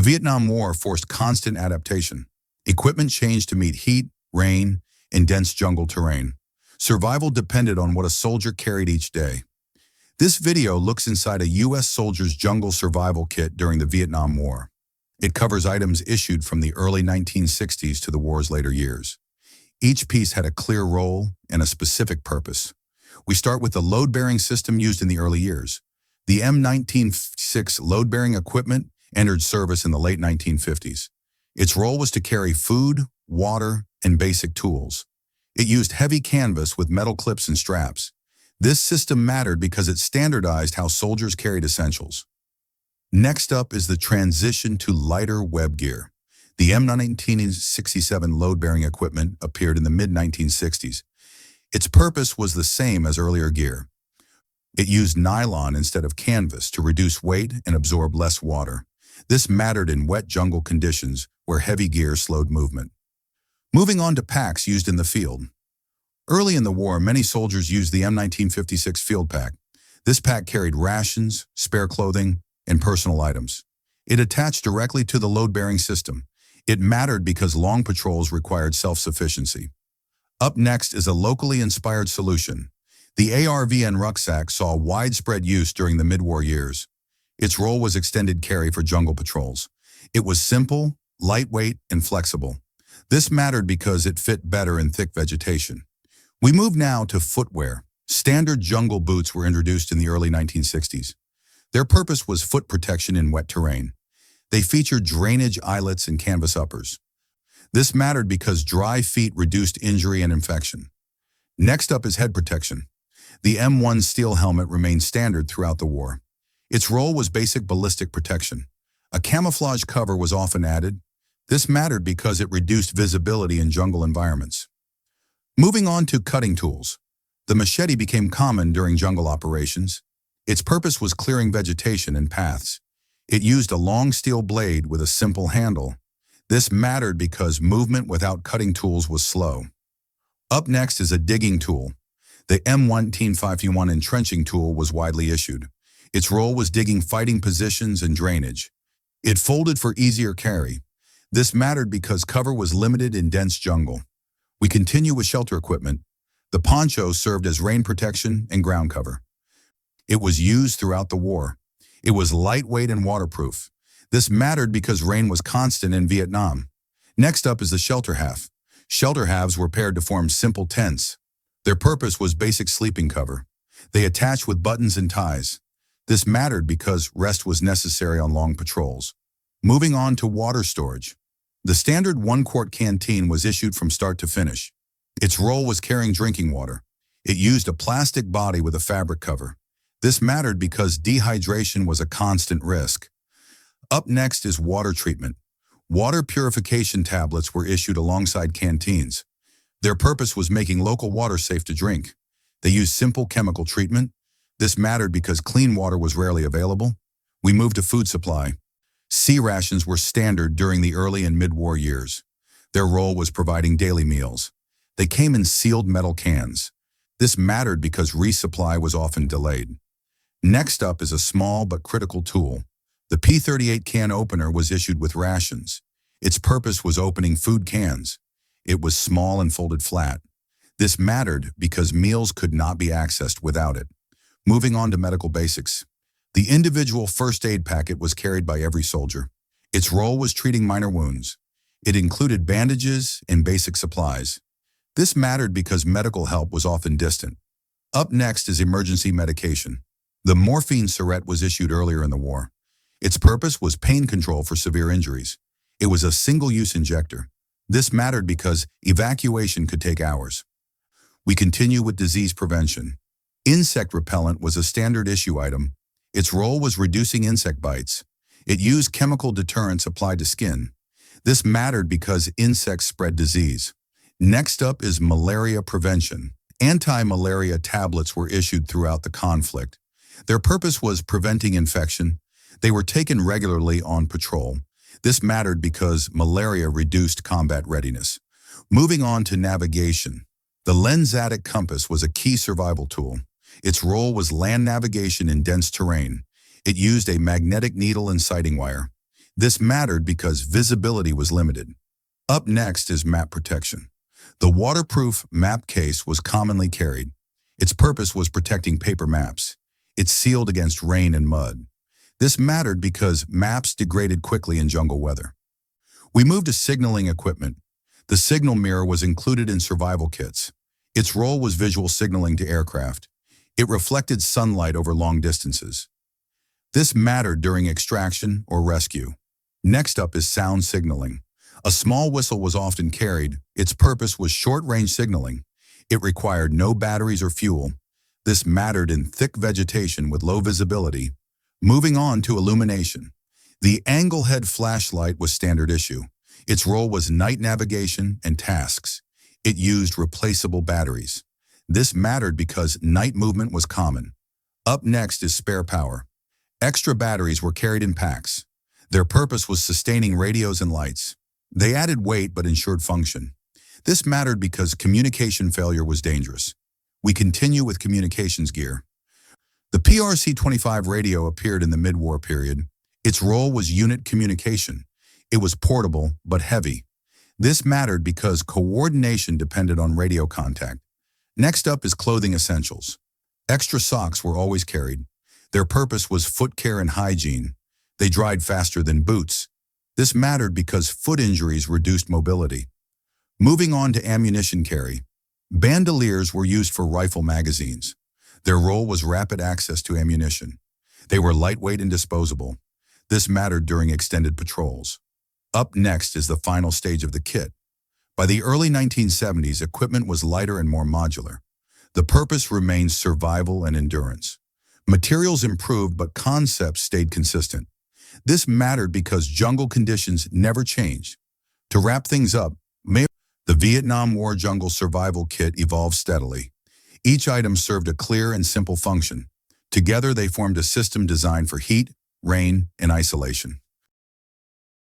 Vietnam War forced constant adaptation. Equipment changed to meet heat, rain, and dense jungle terrain. Survival depended on what a soldier carried each day. This video looks inside a U.S. soldier's jungle survival kit during the Vietnam War. It covers items issued from the early 1960s to the war's later years. Each piece had a clear role and a specific purpose. We start with the load-bearing system used in the early years. The M1956 load-bearing equipment entered service in the late 1950s. Its role was to carry food, water, and basic tools. It used heavy canvas with metal clips and straps. This system mattered because it standardized how soldiers carried essentials. Next up is the transition to lighter web gear. The M1967 load-bearing equipment appeared in the mid-1960s. Its purpose was the same as earlier gear. It used nylon instead of canvas to reduce weight and absorb less water. This mattered in wet jungle conditions where heavy gear slowed movement. Moving on to packs used in the field. Early in the war, many soldiers used the M1956 field pack. This pack carried rations, spare clothing, and personal items. It attached directly to the load-bearing system. It mattered because long patrols required self-sufficiency. Up next is a locally inspired solution. The ARVN rucksack saw widespread use during the mid-war years. Its role was extended carry for jungle patrols. It was simple, lightweight, and flexible. This mattered because it fit better in thick vegetation. We move now to footwear. Standard jungle boots were introduced in the early 1960s. Their purpose was foot protection in wet terrain. They featured drainage eyelets and canvas uppers. This mattered because dry feet reduced injury and infection. Next up is head protection. The M1 steel helmet remained standard throughout the war. Its role was basic ballistic protection. A camouflage cover was often added. This mattered because it reduced visibility in jungle environments. Moving on to cutting tools. The machete became common during jungle operations. Its purpose was clearing vegetation and paths. It used a long steel blade with a simple handle. This mattered because movement without cutting tools was slow. Up next is a digging tool. The M1951 entrenching tool was widely issued. Its role was digging fighting positions and drainage. It folded for easier carry. This mattered because cover was limited in dense jungle. We continue with shelter equipment. The poncho served as rain protection and ground cover. It was used throughout the war. It was lightweight and waterproof. This mattered because rain was constant in Vietnam. Next up is the shelter half. Shelter halves were paired to form simple tents. Their purpose was basic sleeping cover. They attached with buttons and ties. This mattered because rest was necessary on long patrols. Moving on to water storage. The standard 1-quart canteen was issued from start to finish. Its role was carrying drinking water. It used a plastic body with a fabric cover. This mattered because dehydration was a constant risk. Up next is water treatment. Water purification tablets were issued alongside canteens. Their purpose was making local water safe to drink. They used simple chemical treatment. This mattered because clean water was rarely available. We moved to food supply. Sea rations were standard during the early and mid-war years. Their role was providing daily meals. They came in sealed metal cans. This mattered because resupply was often delayed. Next up is a small but critical tool. The P38 can opener was issued with rations. Its purpose was opening food cans. It was small and folded flat. This mattered because meals could not be accessed without it. Moving on to medical basics. The individual first aid packet was carried by every soldier. Its role was treating minor wounds. It included bandages and basic supplies. This mattered because medical help was often distant. Up next is emergency medication. The morphine syringe was issued earlier in the war. Its purpose was pain control for severe injuries. It was a single-use injector. This mattered because evacuation could take hours. We continue with disease prevention. Insect repellent was a standard issue item. Its role was reducing insect bites. It used chemical deterrents applied to skin. This mattered because insects spread disease. Next up is malaria prevention. Anti-malaria tablets were issued throughout the conflict. Their purpose was preventing infection. They were taken regularly on patrol. This mattered because malaria reduced combat readiness. Moving on to navigation. The lensatic compass was a key survival tool. Its role was land navigation in dense terrain. It used a magnetic needle and sighting wire. This mattered because visibility was limited. Up next is map protection. The waterproof map case was commonly carried. Its purpose was protecting paper maps. It sealed against rain and mud. This mattered because maps degraded quickly in jungle weather. We moved to signaling equipment. The signal mirror was included in survival kits. Its role was visual signaling to aircraft. It reflected sunlight over long distances. This mattered during extraction or rescue. Next up is sound signaling. A small whistle was often carried. Its purpose was short-range signaling. It required no batteries or fuel. This mattered in thick vegetation with low visibility. Moving on to illumination. The angle head flashlight was standard issue. Its role was night navigation and tasks. It used replaceable batteries. This mattered because night movement was common. Up next is spare power. Extra batteries were carried in packs. Their purpose was sustaining radios and lights. They added weight but ensured function. This mattered because communication failure was dangerous. We continue with communications gear. The PRC-25 radio appeared in the mid-war period. Its role was unit communication. It was portable but heavy. This mattered because coordination depended on radio contact. Next up is clothing essentials. Extra socks were always carried. Their purpose was foot care and hygiene. They dried faster than boots. This mattered because foot injuries reduced mobility. Moving on to ammunition carry. Bandoliers were used for rifle magazines. Their role was rapid access to ammunition. They were lightweight and disposable. This mattered during extended patrols. Up next is the final stage of the kit. By the early 1970s, equipment was lighter and more modular. The purpose remained survival and endurance. Materials improved, but concepts stayed consistent. This mattered because jungle conditions never changed. To wrap things up, the Vietnam War Jungle Survival Kit evolved steadily. Each item served a clear and simple function. Together, they formed a system designed for heat, rain, and isolation.